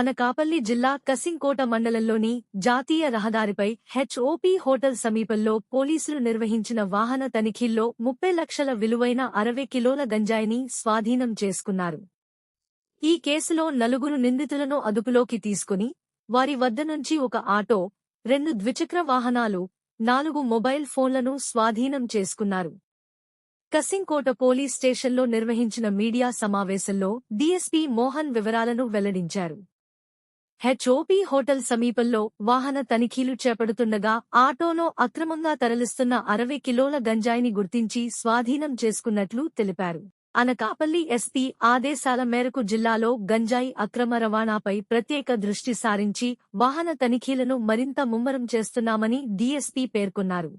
అనకాపల్లి జిల్లా కసింకోట మండలంలోని జాతీయ రహదారిపై హెచ్ఓపీ హోటల్ సమీపంలో పోలీసులు నిర్వహించిన వాహన తనిఖీల్లో 30 లక్షల విలువైన 60 కిలోల గంజాయిని స్వాధీనం చేసుకున్నారు. ఈ కేసులో 4 నిందితులను అదుపులోకి తీసుకుని వారి వద్ద నుంచి ఒక ఆటో, 2 ద్విచక్ర వాహనాలు, 4 మొబైల్ ఫోన్లను స్వాధీనం చేసుకున్నారు. కసింకోట పోలీస్ స్టేషన్లో నిర్వహించిన మీడియా సమావేశంలో డీఎస్పీ మోహన్ వివరాలను వెల్లడించారు. హెచ్ఓపీ హోటల్ సమీపంలో వాహన తనిఖీలు చేపడుతుండగా ఆటోలో అక్రమంగా తరలిస్తున్న 60 కిలోల గంజాయిని గుర్తించి స్వాధీనం చేసుకున్నట్లు తెలిపారు. అనకాపల్లి ఎస్పీ ఆదేశాల మేరకు జిల్లాలో గంజాయి అక్రమ రవాణాపై ప్రత్యేక దృష్టి సారించి వాహన తనిఖీలను మరింత ముమ్మరం చేస్తున్నామని డీఎస్పీ పేర్కొన్నారు.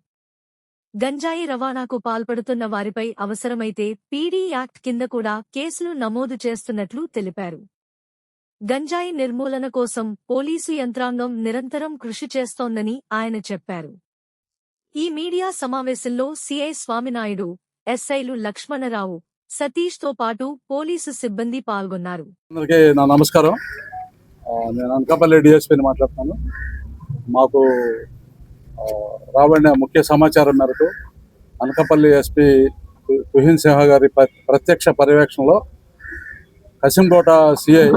గంజాయి రవాణాకు పాల్పడుతున్న వారిపై అవసరమైతే పీడీ యాక్ట్ కింద కూడా కేసులు నమోదు చేస్తున్నట్లు తెలిపారు. గంజాయి నిర్మూలన కోసం పోలీసు యంత్రాంగం నిరంతరం కృషి చేస్తోందని ఆయన చెప్పారు. ఈ మీడియా సమావేశంలో సిఐ స్వామినాయుడు, ఎస్ఐలు లక్ష్మణరావు, సతీష్తో పాటు పోలీసు సిబ్బంది పాల్గొన్నారు. అందరికీ నా నమస్కారం. నేను అనకాపల్లి డిఎస్పీని మాట్లాడుతున్నాను. మాకు రాబడిన ముఖ్య సమాచారం మేరకు అనకాపల్లి ఎస్పీ తుహిన్ సింహ గారి ప్రత్యక్ష పర్యవేక్షణలో కసింకోట సిఐ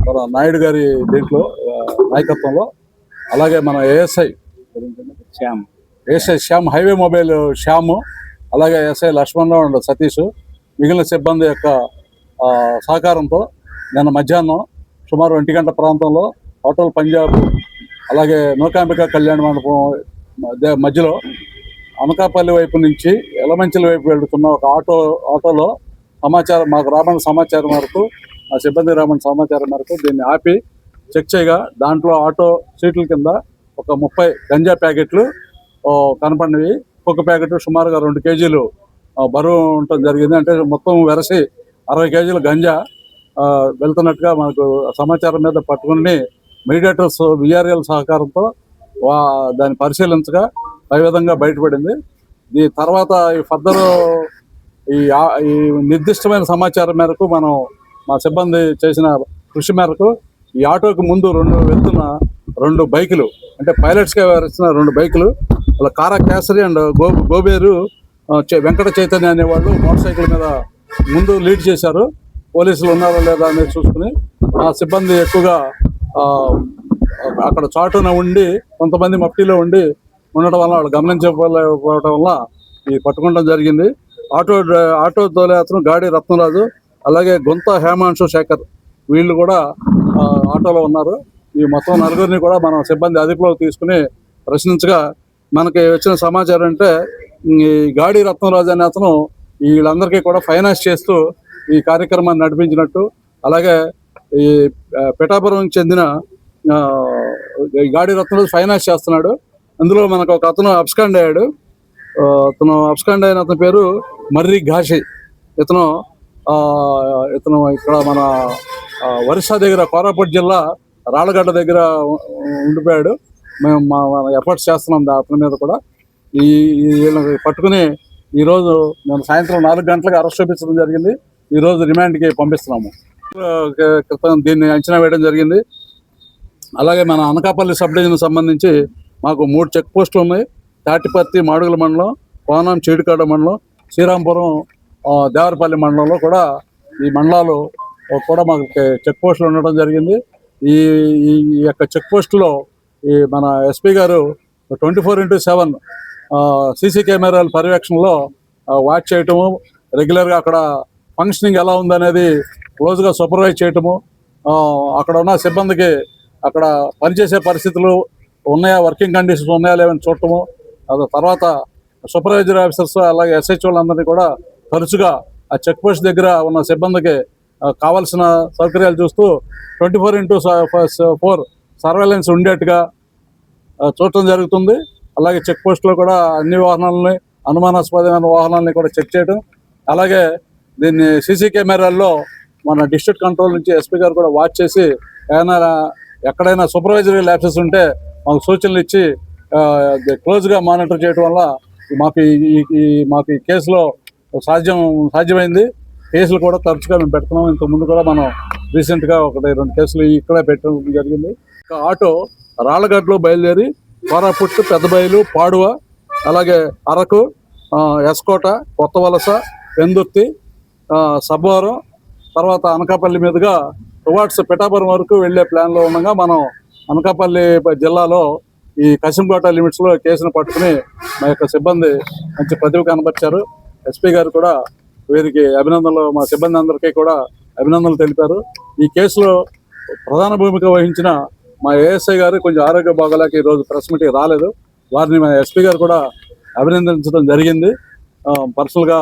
మన నాయుడు గారి దీంట్లో నాయకత్వంలో, అలాగే మన ASI Shyam, highway mobile Shyam, అలాగే ఎస్ఐ లక్ష్మణరావు అండ్ సతీష్, మిగిలిన సిబ్బంది యొక్క సహకారంతో నిన్న మధ్యాహ్నం సుమారు 1 గంట ప్రాంతంలో హోటల్ పంజాబ్, అలాగే నూకాంబిక కళ్యాణ మండపం మధ్యలో అనకాపల్లి వైపు నుంచి ఎలమంచిల వైపు వెళ్తున్న ఒక ఆటోలో మాకు రాబడిన సమాచారం మేరకు, ఆ సిబ్బంది రాబడిన సమాచారం మేరకు దీన్ని ఆపి చెక్ చేయగా దాంట్లో ఆటో సీట్ల కింద ఒక 30 గంజా ప్యాకెట్లు కనపడినవి. ఒక్కొక్క ప్యాకెట్ సుమారుగా 2 కేజీలు బరువు ఉండటం జరిగింది. అంటే మొత్తం వెరసి 60 కేజీల గంజా వెళ్తున్నట్టుగా మనకు సమాచారం మీద పట్టుకుని మీడియేటర్స్ విఆర్ఎల్ సహకారంతో దాన్ని పరిశీలించగా ఆ విధంగా బయటపడింది. ఈ తర్వాత ఈ ఫర్దర్ ఈ నిర్దిష్టమైన సమాచారం మేరకు మనం మా సిబ్బంది చేసిన కృషి మేరకు ఈ ఆటోకి ముందు వెళ్తున్న 2 బైకులు, అంటే పైలట్స్గా వ్యవహరిస్తున్న 2 బైకులు, వాళ్ళ కారా కేసరి అండ్ గోబేరు వెంకట చైతన్య అనేవాళ్ళు మోటార్ సైకిల్ మీద ముందు లీడ్ చేశారు. పోలీసులు ఉన్నారా లేదా అనేది చూసుకుని ఆ సిబ్బంది ఎక్కువగా అక్కడ చాటున ఉండి కొంతమంది మఫ్టీలో ఉండడం వల్ల వాళ్ళు గమనించకపోవడం వల్ల ఈ పట్టుకోవడం జరిగింది. ఆటో తోలే అతను గాడి రత్నరాజు, అలాగే గొంత హేమాంశు శేఖర్, వీళ్ళు కూడా ఆటోలో ఉన్నారు. ఈ మొత్తం 4 కూడా మనం సిబ్బంది అదుపులోకి తీసుకుని ప్రశ్నించగా మనకి వచ్చిన సమాచారం అంటే ఈ గాడి రత్నరాజు అనే అతను వీళ్ళందరికీ కూడా ఫైనాన్స్ చేస్తూ ఈ కార్యక్రమాన్ని నడిపించినట్టు, అలాగే ఈ పిఠాపురం చెందిన గాడి రత్నరాజు ఫైనాన్స్ చేస్తున్నాడు. అందులో మనకు ఒక అతను అబ్స్కాండ్ అయ్యాడు. అబ్స్కాండ్ అయిన అతని పేరు మర్రి ఘాషి. ఇతను ఇక్కడ మన ఒరిస్సా దగ్గర కోరాపుట్ జిల్లా రాళ్ళగడ్డ దగ్గర ఉండిపోయాడు. మేము మన ఎఫర్ట్స్ చేస్తున్నాం అతని మీద కూడా. వీళ్ళని పట్టుకుని ఈరోజు మేము సాయంత్రం 4 గంటలకు అరెస్ట్ చూపించడం జరిగింది. ఈరోజు రిమాండ్కి పంపిస్తున్నాము. క్రితం దీన్ని అంచనా వేయడం జరిగింది. అలాగే మన అనకాపల్లి సబ్ డివిజన్ సంబంధించి మాకు 3 చెక్ పోస్టులు ఉన్నాయి. తాటిపర్తి మాడుగుల మండలం, కోనం చీడికాడ మండలం, శ్రీరాంపురం దేవరపల్లి మండలంలో కూడా ఈ మండలాలు కూడా మాకు చెక్ పోస్టులు ఉండడం జరిగింది. ఈ యొక్క చెక్ పోస్టులో ఈ మన ఎస్పీ గారు 24/7 సీసీ కెమెరాల పర్యవేక్షణలో వాచ్ చేయటము, రెగ్యులర్గా అక్కడ ఫంక్షనింగ్ ఎలా ఉందనేది క్లోజ్గా సూపర్వైజ్ చేయటము, అక్కడ ఉన్న సిబ్బందికి అక్కడ పనిచేసే పరిస్థితులు ఉన్నాయా, వర్కింగ్ కండిషన్స్ ఉన్నాయా లేవని చూడటము, తర్వాత సూపర్వైజర్ ఆఫీసర్స్ అలాగే ఎస్హెచ్ఓలందరినీ కూడా తరచుగా ఆ చెక్ పోస్ట్ దగ్గర ఉన్న సిబ్బందికి కావాల్సిన సౌకర్యాలు చూస్తూ 24/4 సర్వేలెన్స్ ఉండేట్టుగా చూడటం జరుగుతుంది. అలాగే చెక్ పోస్ట్లో కూడా అన్ని వాహనాలని, అనుమానాస్పదమైన వాహనాలని కూడా చెక్ చేయడం, అలాగే దీన్ని సీసీ కెమెరాల్లో మన డిస్ట్రిక్ట్ కంట్రోల్ నుంచి ఎస్పీ గారు కూడా వాచ్ చేసి ఎక్కడైనా సూపర్వైజరీ ల్యాప్సెస్ ఉంటే మాకు సూచనలు ఇచ్చి క్లోజ్గా మానిటర్ చేయడం వల్ల మాకు ఈ కేసులో సాధ్యమైంది. కేసులు కూడా తరచుగా మేము పెడుతున్నాం. ఇంతకుముందు కూడా మనం రీసెంట్గా 1-2 కేసులు ఇక్కడే పెట్టడం జరిగింది. ఆటో రాళ్ళగడ్డలో బయలుదేరి కోరాపుట్టు, పెద్దబయలు, పాడువ, అలాగే అరకు, ఎస్కోట, కొత్త వలస, పెందుర్తి, సబ్బవరం, తర్వాత అనకాపల్లి మీదుగా టువార్డ్స్ పిఠాపురం వరకు వెళ్లే ప్లాన్లో ఉండగా మనం అనకాపల్లి జిల్లాలో ఈ కసింకోట లిమిట్స్లో కేసును పట్టుకుని మా యొక్క సిబ్బంది మంచి ప్రతిభ కనబరిచారు. ఎస్పీ గారు కూడా వీరికి అభినందనలు, మా సిబ్బంది అందరికీ కూడా అభినందనలు తెలిపారు. ఈ కేసులో ప్రధాన భూమిక వహించిన మా ఏఎస్ఐ గారు కొంచెం ఆరోగ్య బాగోలేక ఈరోజు ప్రెస్ మీట్కి రాలేదు. వారిని మా ఎస్పీ గారు కూడా అభినందించడం జరిగింది. పర్సనల్గా